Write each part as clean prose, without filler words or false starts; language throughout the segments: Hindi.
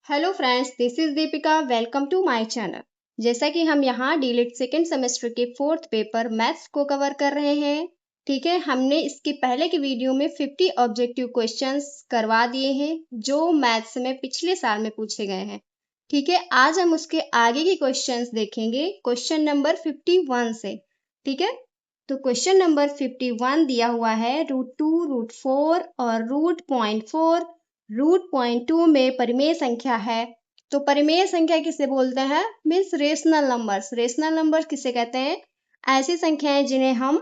Hello friends, this is Deepika. Welcome to my channel. जैसा कि हम यहाँ डीलिट सेकेंड सेमेस्टर के 4th पेपर मैथ्स को कवर कर रहे हैं। ठीक है, हमने इसके पहले की वीडियो में 50 ऑब्जेक्टिव क्वेश्चंस करवा दिए हैं जो मैथ्स में पिछले साल में पूछे गए हैं। ठीक है, आज हम उसके आगे के क्वेश्चंस देखेंगे क्वेश्चन नंबर 51 से। ठीक है, तो क्वेश्चन नंबर 51 दिया हुआ है √2, √4 और √0.4। √0.2 में परिमेय संख्या है। तो परिमेय संख्या किसे बोलते हैं? Means rational numbers. Rational numbers किसे कहते हैं? ऐसी संख्याएं जिन्हें हम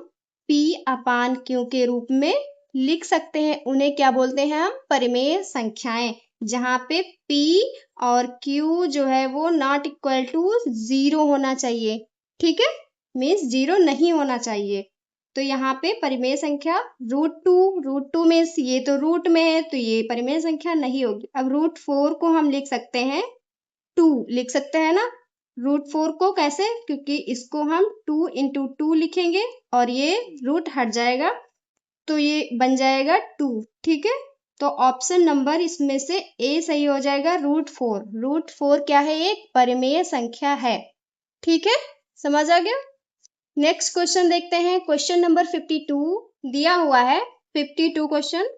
P/Q के रूप में लिख सकते हैं, उन्हें क्या बोलते हैं हम? परिमेय संख्याएं। जहां पे P और Q जो है वो नॉट इक्वल टू 0 होना चाहिए। ठीक है, मीन्स 0 नहीं होना चाहिए। तो यहाँ पे परिमेय संख्या √2 मीन्स ये तो रूट में है तो ये परिमेय संख्या नहीं होगी। अब √4 को हम लिख सकते हैं 2 लिख सकते हैं ना। √4 को कैसे? क्योंकि इसको हम 2 × 2 लिखेंगे और ये रूट हट जाएगा तो ये बन जाएगा 2। ठीक है, तो ऑप्शन नंबर इसमें से ए सही हो जाएगा। √4 √4 क्या है? एक परिमेय संख्या है। ठीक है, समझ आ गया। नेक्स्ट क्वेश्चन देखते हैं। क्वेश्चन नंबर 52 दिया हुआ है। 52 क्वेश्चन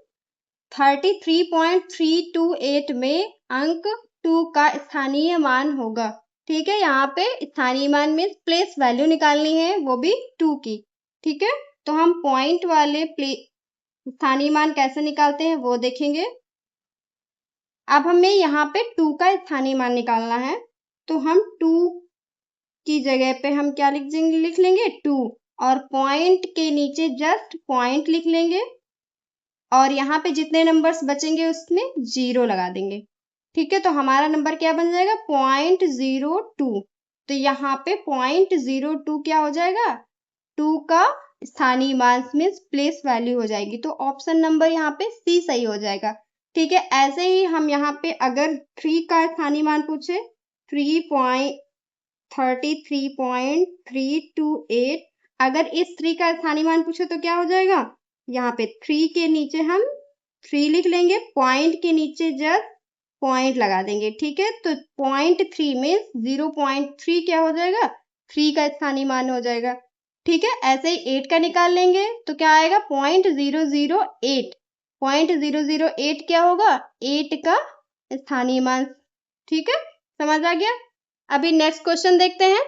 33.328 में अंक 2 का स्थानीय मान होगा। ठीक है, यहाँ पे स्थानीय मान में प्लेस वैल्यू निकालनी है, वो भी 2 की। ठीक है, तो हम पॉइंट वाले स्थानीय मान कैसे निकालते हैं वो देखेंगे। अब हमें यहाँ पे 2 का स्थानीय मान निकालना है, तो हम 2 की जगह पे हम क्या लिख लेंगे? 2 और पॉइंट के नीचे जस्ट पॉइंट लिख लेंगे और यहाँ पे जितने नंबर्स बचेंगे उसमें 0 लगा देंगे। ठीक है, तो हमारा नंबर क्या बन जाएगा? 0.02। तो यहाँ पे 0.02 क्या हो जाएगा? 2 का स्थानीय मान में प्लेस वैल्यू हो जाएगी। तो ऑप्शन नंबर यहाँ पे सी सही हो जाएगा। ठीक है, ऐसे ही हम यहाँ पे अगर 3 का स्थानीय मान पूछे 33.328, अगर इस 3 का स्थानीय मान पूछे तो क्या हो जाएगा? यहाँ पे 3 के नीचे हम 3 लिख लेंगे, पॉइंट के नीचे जस्ट पॉइंट लगा देंगे। ठीक है, तो 0.3 में 0.3 क्या हो जाएगा? 3 का स्थानीय मान हो जाएगा। ठीक है, ऐसे ही 8 का निकाल लेंगे तो क्या आएगा? 0.008। 0.008 क्या होगा? 8 का स्थानीय मान। ठीक है, समझ आ गया। अभी नेक्स्ट क्वेश्चन देखते हैं।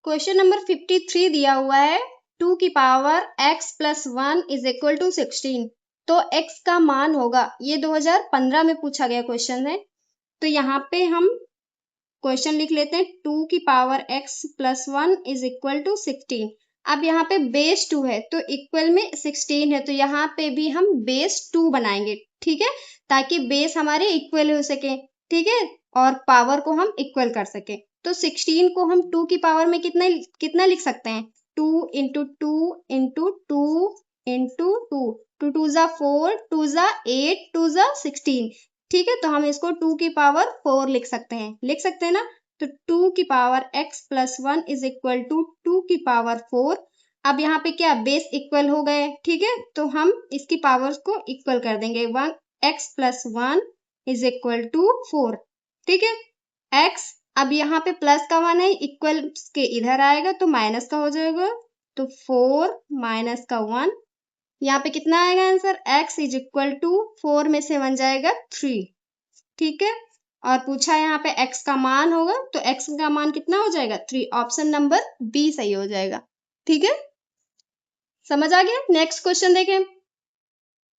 क्वेश्चन नंबर 53 दिया हुआ है 2 की पावर x + 1 = 16। तो x का मान होगा, ये 2015 में पूछा गया क्वेश्चन है। तो यहाँ पे हम क्वेश्चन लिख लेते हैं 2 की पावर x + 1 = 16। अब यहाँ पे बेस 2 है तो इक्वल में 16 है, तो यहाँ पे भी हम बेस 2 बनाएंगे। ठीक है, ताकि बेस हमारे इक्वल हो सके। ठीक है, और पावर को हम इक्वल कर सके। तो 16 को हम 2 की पावर में कितना लिख सकते हैं? 2 × 2 × 2 × 2 2 2 ज़ा 4 2 ज़ा 8 2 ज़ा 16। ठीक है, तो हम इसको 2 की पावर 4 लिख सकते हैं ना। तो 2 की पावर x + 1 = 2 की पावर 4। अब यहाँ पे क्या बेस इक्वल हो गए। ठीक है, तो हम इसकी पावर्स को इक्वल कर देंगे। x + 1 = 4। ठीक है, x अब यहाँ पे प्लस का 1 है, इक्वल के इधर आएगा तो माइनस का हो जाएगा। तो 4 माइनस का 1, यहाँ पे कितना आएगा आंसर? x = 4 में से 1 जाएगा 3। ठीक है, और पूछा यहाँ पे x का मान होगा तो x का मान कितना हो जाएगा? 3। ऑप्शन नंबर बी सही हो जाएगा। ठीक है, समझ आ गया। नेक्स्ट क्वेश्चन देखें।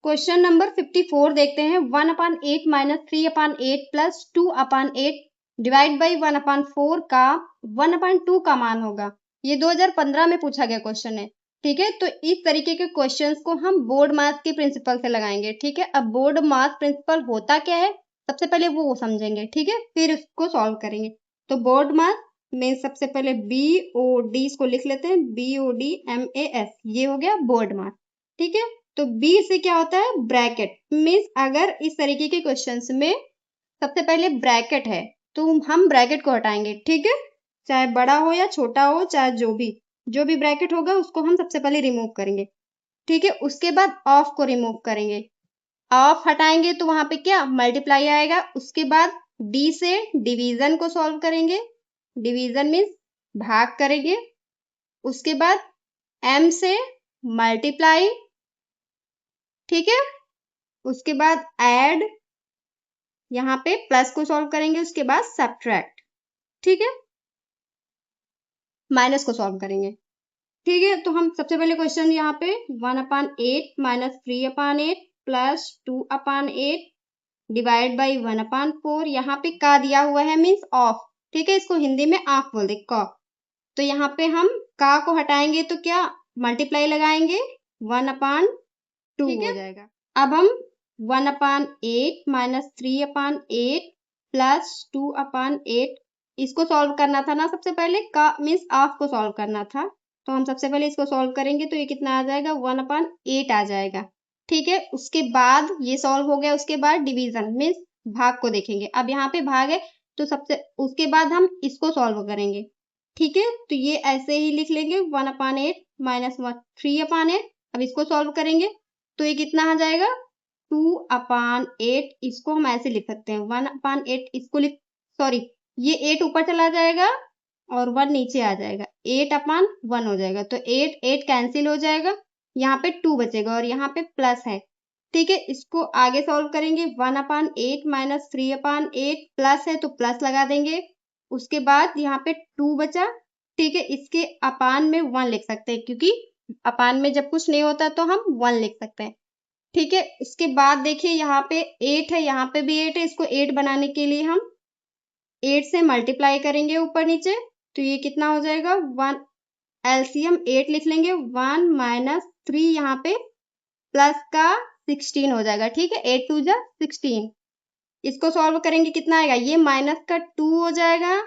क्वेश्चन नंबर 54 देखते हैं। 1/8 - 3/8 + 2/8 डिवाइड बाई 1/4 का 1/2 का मान होगा। ये 2015 में पूछा गया क्वेश्चन है। ठीक है, तो इस तरीके के क्वेश्चंस को हम बोर्ड मास के प्रिंसिपल से लगाएंगे। ठीक है, अब बोर्ड मास प्रिंसिपल होता क्या है सबसे पहले वो समझेंगे। ठीक है, फिर इसको सॉल्व करेंगे। तो बोर्ड मास में सबसे पहले BOD इसको लिख लेते हैं, BODMAS, ये हो गया बोर्ड मास। ठीक है, तो B से क्या होता है? ब्रैकेट। मीन्स अगर इस तरीके के क्वेश्चंस में सबसे पहले ब्रैकेट है तो हम ब्रैकेट को हटाएंगे। ठीक है, चाहे बड़ा हो या छोटा हो, चाहे जो भी ब्रैकेट होगा उसको हम सबसे पहले रिमूव करेंगे। ठीक है, उसके बाद ऑफ को रिमूव करेंगे। ऑफ हटाएंगे तो वहां पे क्या? मल्टीप्लाई आएगा। उसके बाद डी से डिवीजन को सॉल्व करेंगे, डिवीजन मीन्स भाग करेंगे। उसके बाद एम से मल्टीप्लाई, ठीक है। उसके बाद ऐड, यहाँ पे प्लस को सॉल्व करेंगे, उसके बाद सब्ट्रैक्ट, ठीक है। माइनस को सॉल्व करेंगे, ठीक है। तो हम सबसे पहले क्वेश्चन यहाँ पे 1/8 माइनस 3/8 प्लस 2/8 डिवाइड बाई 1/4, यहाँ पे का दिया हुआ है मीन्स ऑफ, ठीक है। इसको हिंदी में आंख बोल दे, क। तो यहाँ पे हम का को हटाएंगे तो क्या मल्टीप्लाई लगाएंगे, 1/2 हो जाएगा। अब हम 1/8 माइनस 3/8 प्लस 2/8 इसको सॉल्व करना था ना, सबसे पहले का मीन्स ऑफ को सॉल्व करना था। तो हम सबसे पहले इसको सॉल्व करेंगे तो ये कितना आ जाएगा, 1/8 आ जाएगा, ठीक है। उसके बाद ये सॉल्व हो गया, उसके बाद डिवीजन मीन्स भाग को देखेंगे। अब यहाँ पे भाग है तो सबसे उसके बाद हम इसको सॉल्व करेंगे, ठीक है। तो ये ऐसे ही लिख लेंगे 1/8 माइनस 3/8। अब इसको सॉल्व करेंगे तो ये कितना आ जाएगा, 2/8। इसको हम ऐसे लिख सकते हैं 1/8, इसको लिख, सॉरी ये 8 ऊपर चला जाएगा और 1 नीचे आ जाएगा, 8/1 हो जाएगा। तो 8 कैंसिल हो जाएगा, यहाँ पे 2 बचेगा और यहाँ पे प्लस है, ठीक है। इसको आगे सॉल्व करेंगे, 1/8 माइनस 3/8 प्लस है तो प्लस लगा देंगे। उसके बाद यहाँ पे 2 बचा, ठीक है। इसके अपान में 1 लिख सकते हैं, क्योंकि अपान में जब कुछ नहीं होता तो हम 1 लिख सकते हैं, ठीक है। इसके बाद देखिए यहाँ पे 8 है, यहाँ पे भी 8 है। इसको 8 बनाने के लिए हम 8 से मल्टीप्लाई करेंगे ऊपर नीचे, तो ये कितना हो जाएगा, 1 एलसीएम 8 लिख लेंगे, 1 माइनस 3 यहाँ पे प्लस का 16 हो जाएगा, ठीक है। 8 2 जा 16। इसको सॉल्व करेंगे कितना आएगा, ये माइनस का 2 हो जाएगा,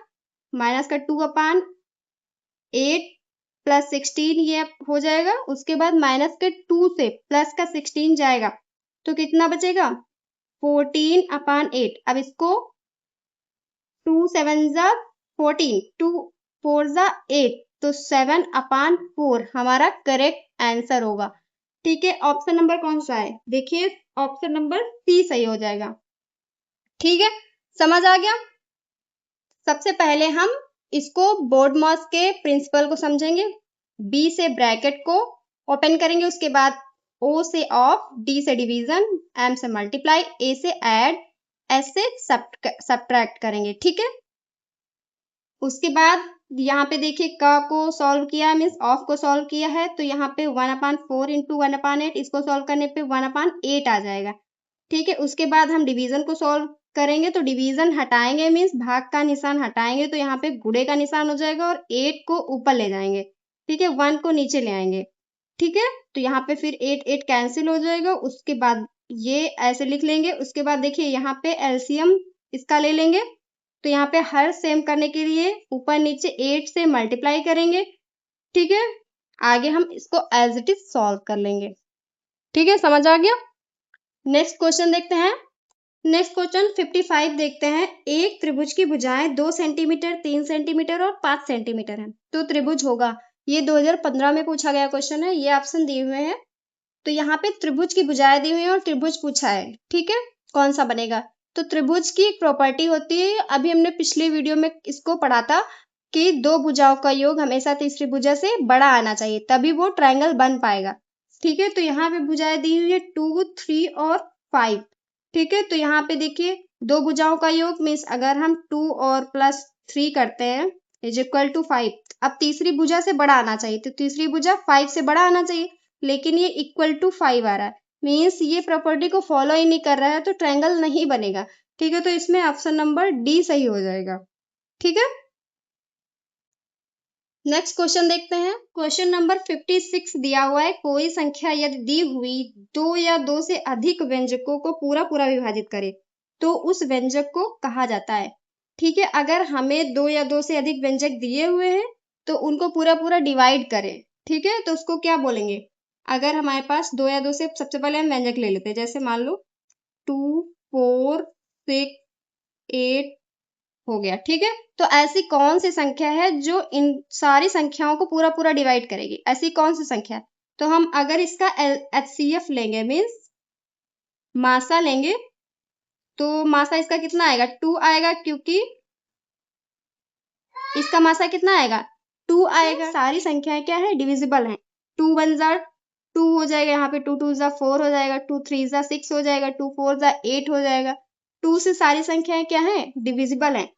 माइनस का 2/8 प्लस 16 ये हो जाएगा। उसके बाद माइनस के 2 से प्लस का 16 जाएगा तो कितना बचेगा, 14/8। अब इसको 2 7 जा 14, 2 4 जा 8, तो 7/4 हमारा करेक्ट आंसर होगा, ठीक है। ऑप्शन नंबर कौन सा है, देखिए ऑप्शन नंबर सी सही हो जाएगा, ठीक है। समझ आ गया। सबसे पहले हम इसको बोर्ड मॉस के प्रिंसिपल को समझेंगे। बी से ब्रैकेट को ओपन करेंगे, उसके बाद ओ से ऑफ, डी से डिवीजन, एम से मल्टीप्लाई, ए से ऐड, एस से सब्ट्रैक्ट करेंगे, ठीक है। उसके बाद यहाँ पे देखिए का को सॉल्व किया है मीन्स ऑफ को सॉल्व किया है, तो यहाँ पे 1/4 इंटू 1/8, इसको सॉल्व करने पे 1/8 आ जाएगा, ठीक है। उसके बाद हम डिवीजन को सॉल्व करेंगे तो डिवीजन हटाएंगे मीन्स भाग का निशान हटाएंगे तो यहाँ पे गुणे का निशान हो जाएगा और 8 को ऊपर ले जाएंगे, ठीक है। 1 को नीचे ले आएंगे, ठीक है। तो यहाँ पे फिर 8 कैंसिल हो जाएगा। उसके बाद ये ऐसे लिख लेंगे। उसके बाद देखिए यहाँ पे एलसीएम इसका ले लेंगे, तो यहाँ पे हर सेम करने के लिए ऊपर नीचे 8 से मल्टीप्लाई करेंगे, ठीक है। आगे हम इसको एज इट इज सॉल्व कर लेंगे, ठीक है। समझ आ गया। नेक्स्ट क्वेश्चन देखते हैं। नेक्स्ट क्वेश्चन 55 देखते हैं। एक त्रिभुज की भुजाएं 2 सेंटीमीटर, 3 सेंटीमीटर और 5 सेंटीमीटर है, तो त्रिभुज होगा। ये 2015 में पूछा गया क्वेश्चन है, ये ऑप्शन दिए हुए हैं। तो यहाँ पे त्रिभुज की भुजाएं दी हुई है और त्रिभुज पूछा है, ठीक है। कौन सा बनेगा, तो त्रिभुज की एक प्रॉपर्टी होती है, अभी हमने पिछले वीडियो में इसको पढ़ा था कि दो भुजाओं का योग हमेशा तीसरी भुजा से बड़ा आना चाहिए, तभी वो ट्रायंगल बन पाएगा, ठीक है। तो यहाँ पे भुजाएं दी हुई है 2 3 और 5, ठीक है। तो यहाँ पे देखिए दो भुजाओं का योग मीन्स अगर हम 2 और प्लस 3 करते हैं इज इक्वल टू 5। अब तीसरी भुजा से बड़ा आना चाहिए, तो तीसरी भुजा 5 से बड़ा आना चाहिए, लेकिन ये इक्वल टू 5 आ रहा है, मीन्स ये प्रॉपर्टी को फॉलो ही नहीं कर रहा है, तो ट्रायंगल नहीं बनेगा, ठीक है। तो इसमें ऑप्शन नंबर डी सही हो जाएगा, ठीक है। नेक्स्ट क्वेश्चन देखते हैं। क्वेश्चन नंबर 56 दिया हुआ है, कोई संख्या यदि दी हुई 2 या 2 से अधिक व्यंजकों को पूरा पूरा विभाजित करे तो उस व्यंजक को कहा जाता है, ठीक है। अगर हमें 2 या 2 से अधिक व्यंजक दिए हुए हैं तो उनको पूरा पूरा डिवाइड करें, ठीक है, तो उसको क्या बोलेंगे। अगर हमारे पास 2 या 2 से, सबसे पहले हम व्यंजक ले लेते हैं, जैसे मान लो 2 4 6 8 हो गया, ठीक है। तो ऐसी कौन सी संख्या है जो इन सारी संख्याओं को पूरा पूरा डिवाइड करेगी, ऐसी कौन सी संख्या है। तो हम अगर इसका एचसीएफ लेंगे मीन्स मासा लेंगे, तो मासा इसका कितना आएगा, 2 आएगा, क्योंकि इसका मासा कितना आएगा, 2 आएगा। सारी संख्याएं क्या है, डिविजिबल हैं। 2 1 जा 2 हो जाएगा, यहाँ पे 2 2 जा 4 हो जाएगा, 2 3 जा 6 हो जाएगा, 2 4 जा 8 हो जाएगा। 2 से सारी संख्याएं क्या है, डिविजिबल हैं।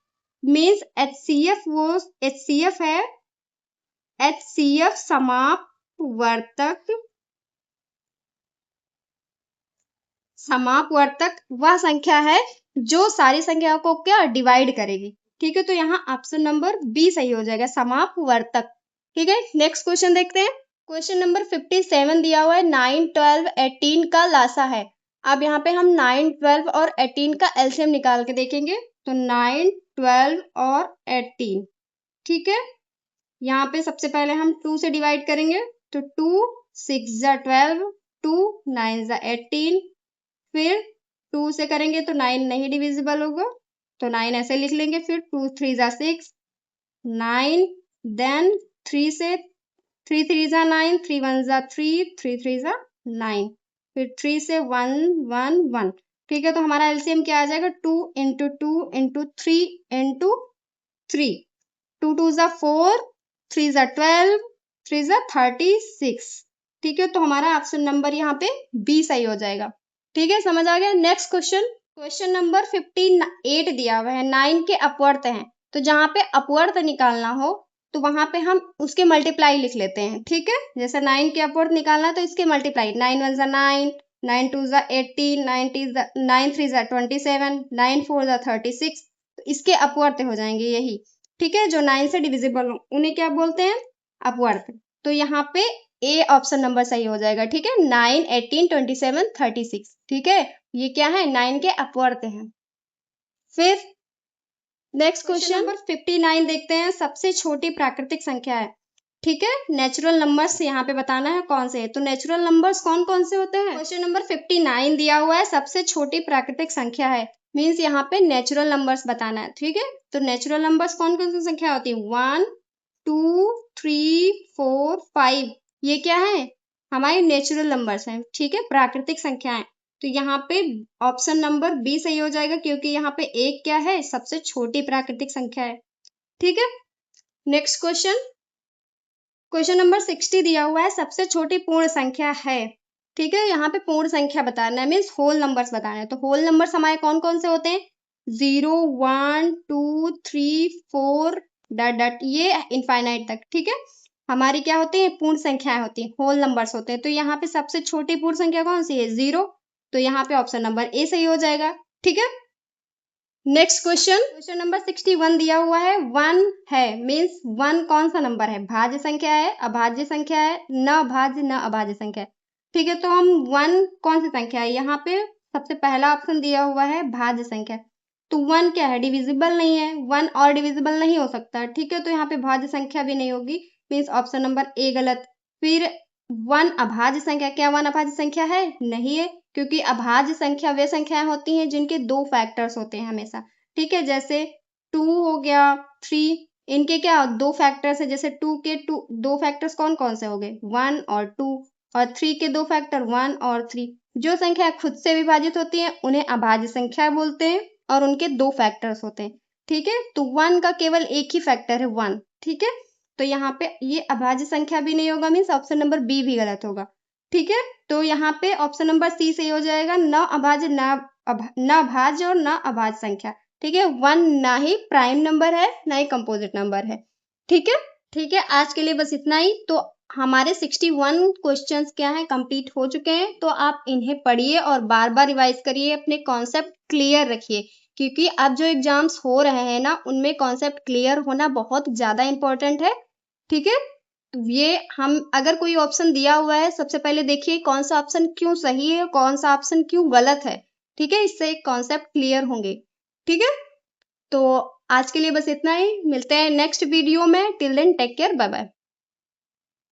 मीन्स HCF है, HCF समापवर्तक वह संख्या है जो सारी संख्याओं को क्या डिवाइड करेगी। ठीक है, तो यहाँ ऑप्शन नंबर बी सही हो जाएगा, समापवर्तक। ठीक है, नेक्स्ट क्वेश्चन देखते हैं। क्वेश्चन नंबर 57 दिया हुआ है, 9 12 18 का लासा है। अब यहाँ पे हम 9 12 और 18 का एलसीएम निकाल के देखेंगे। तो 9 12 और 18, ठीक है, यहाँ पे सबसे पहले हम 2 से डिवाइड करेंगे, तो 2 6 जा 12, 2 9 जा 18, फिर 2 से करेंगे तो 9 नहीं डिविजिबल होगा, तो 9 ऐसे लिख लेंगे। फिर 2 3 जा 6 9, देन 3 से 3 3 जा 9, 3 1 जा 3, 3 3 जा 9, फिर 3 से 1 1 1। ठीक है, तो हमारा एलसीएम क्या आ जाएगा, 2 इंटू 2 इंटू 3 इंटू 3, 2 2 जा 4, 3 जा 12, 3 जा 36। ठीक है, तो हमारा ऑप्शन नंबर यहाँ पे बी सही हो जाएगा। ठीक है, समझ आ गया। नेक्स्ट क्वेश्चन नंबर 58 दिया हुआ है, 9 के अपवर्त हैं। तो जहाँ पे अपवर्त निकालना हो तो वहां पे हम उसके मल्टीप्लाई लिख लेते हैं। ठीक है, जैसे 9 के अपवर्त निकालना तो इसके मल्टीप्लाई, 9 1 जा 9, 9 2 जा 18, 9 3 जा 27, 9 4 जा 36। तो इसके अपवर्त हो जाएंगे यही। ठीक है, जो 9 से डिविजिबल हो उन्हें क्या बोलते हैं, अपवर्त। तो यहाँ पे ए ऑप्शन नंबर सही हो जाएगा। ठीक है, 9 18 27 36। ठीक है, ये क्या है, 9 के अपवर्त हैं। फिर नेक्स्ट क्वेश्चन नंबर 59 देखते हैं, सबसे छोटी प्राकृतिक संख्या है। ठीक है, नेचुरल नंबर्स यहाँ पे बताना है कौन से है। तो नेचुरल नंबर्स कौन कौन से होते हैं, क्वेश्चन नंबर 59 दिया हुआ है, सबसे छोटी प्राकृतिक संख्या है। मीन्स यहाँ पे नेचुरल नंबर्स बताना है। ठीक है, तो नेचुरल नंबर्स कौन कौन सी संख्या होती है, 1 2 3 4 5, ये क्या है, हमारे नेचुरल नंबर्स हैं। ठीक है, प्राकृतिक संख्याएं। तो यहाँ पे ऑप्शन नंबर बी सही हो जाएगा, क्योंकि यहाँ पे एक क्या है, सबसे छोटी प्राकृतिक संख्या है। ठीक है, नेक्स्ट क्वेश्चन नंबर 60 दिया हुआ है, सबसे छोटी पूर्ण संख्या है। ठीक है, यहाँ पे पूर्ण संख्या बताना है, मीन्स होल नंबर्स बताना है। तो होल नंबर्स हमारे कौन कौन से होते हैं, 0 1 2 3 4 डॉट डॉट, ये इनफाइनाइट तक। ठीक है, हमारी क्या होती है, पूर्ण संख्याएं होती हैं, होल नंबर्स होते हैं। तो यहाँ पे सबसे छोटी पूर्ण संख्या कौन सी है, 0। तो यहाँ पे ऑप्शन नंबर ए सही हो जाएगा। ठीक है, नेक्स्ट क्वेश्चन नंबर 61 दिया हुआ है, 1 है। मीन्स 1 कौन सा नंबर है, भाज्य संख्या है, अभाज्य संख्या है, न भाज्य न अभाज्य संख्या है। ठीक है, तो हम 1 कौन सी संख्या है, यहाँ पे सबसे पहला ऑप्शन दिया हुआ है भाज्य संख्या। तो 1 क्या है, डिविजिबल नहीं है, 1 और डिविजिबल नहीं हो सकता। ठीक है, तो यहाँ पे भाज्य संख्या भी नहीं होगी, मीन्स ऑप्शन नंबर ए गलत। फिर 1 अभाज्य संख्या, क्या 1 अभाज्य संख्या है, नहीं है, क्योंकि अभाज्य संख्या वे संख्याएं होती हैं जिनके 2 फैक्टर्स होते हैं हमेशा। ठीक है, जैसे 2 हो गया, 3, इनके क्या 2 फैक्टर्स है। जैसे 2 के 2 फैक्टर्स कौन कौन से हो गए, 1 और 2, और 3 के 2 फैक्टर 1 और 3। जो संख्या खुद से विभाजित होती है उन्हें अभाज्य संख्या बोलते हैं, और उनके 2 फैक्टर्स होते हैं। ठीक है, तो 1 का केवल एक ही फैक्टर है 1। ठीक है, तो यहाँ पे ये अभाज्य संख्या भी नहीं होगा, मीन्स ऑप्शन नंबर बी भी गलत होगा। ठीक है, तो यहाँ पे ऑप्शन नंबर सी सही हो जाएगा, न अभाज्य न भाज्य और न अभाज्य संख्या। ठीक है, 1 ना ही प्राइम नंबर है, ना ही कंपोजिट नंबर है। ठीक है, आज के लिए बस इतना ही। तो हमारे 61 क्वेश्चंस क्या हैं, कंप्लीट हो चुके हैं। तो आप इन्हें पढ़िए और बार बार रिवाइज करिए, अपने कॉन्सेप्ट क्लियर रखिए, क्योंकि अब जो एग्जाम्स हो रहे हैं ना, उनमें कॉन्सेप्ट क्लियर होना बहुत ज्यादा इंपॉर्टेंट है। ठीक है, ये हम अगर कोई ऑप्शन दिया हुआ है, सबसे पहले देखिए कौन सा ऑप्शन क्यों सही है, कौन सा ऑप्शन क्यों गलत है। ठीक है, इससे कॉन्सेप्ट क्लियर होंगे। ठीक है, तो आज के लिए बस इतना ही, मिलते हैं नेक्स्ट वीडियो में। Till then take care, bye bye.